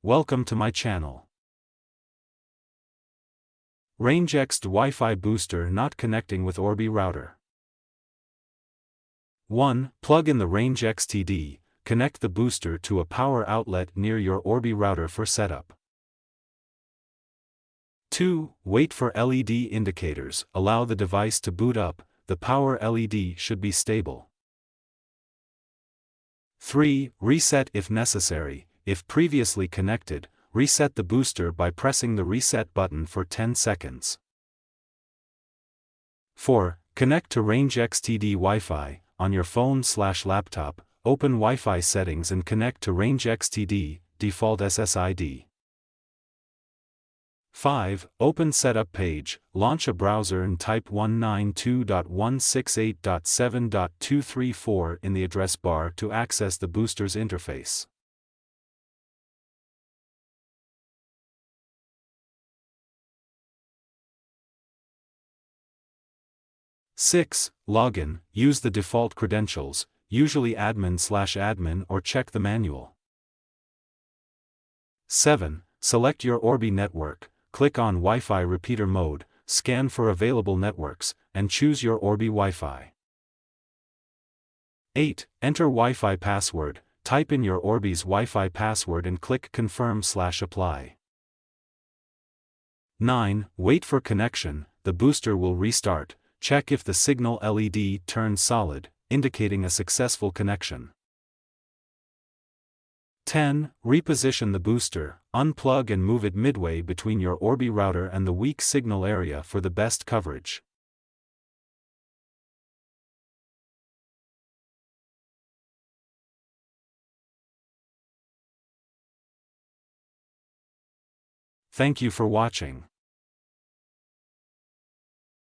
Welcome to my channel. RangeXTD Wi-Fi booster not connecting with Orbi router. 1. Plug in the RangeXTD, connect the booster to a power outlet near your Orbi router for setup. 2. Wait for LED indicators, allow the device to boot up, the power LED should be stable. 3. Reset if necessary. If previously connected, reset the booster by pressing the reset button for 10 seconds. 4. Connect to RangeXTD Wi-Fi. On your phone/laptop, open Wi-Fi settings and connect to RangeXTD, default SSID. 5. Open setup page, launch a browser and type 192.168.7.234 in the address bar to access the booster's interface. Six. Login, use the default credentials, usually admin/admin, or check the manual. 7. Select your Orbi network, click on Wi-Fi repeater mode, scan for available networks, and choose your Orbi Wi-Fi. 8. Enter Wi-Fi password, type in your Orbi's Wi-Fi password and click confirm/apply. 9. Wait for connection, the booster will restart, check if the signal LED turns solid, indicating a successful connection. 10. Reposition the booster, unplug and move it midway between your Orbi router and the weak signal area for the best coverage. Thank you for watching.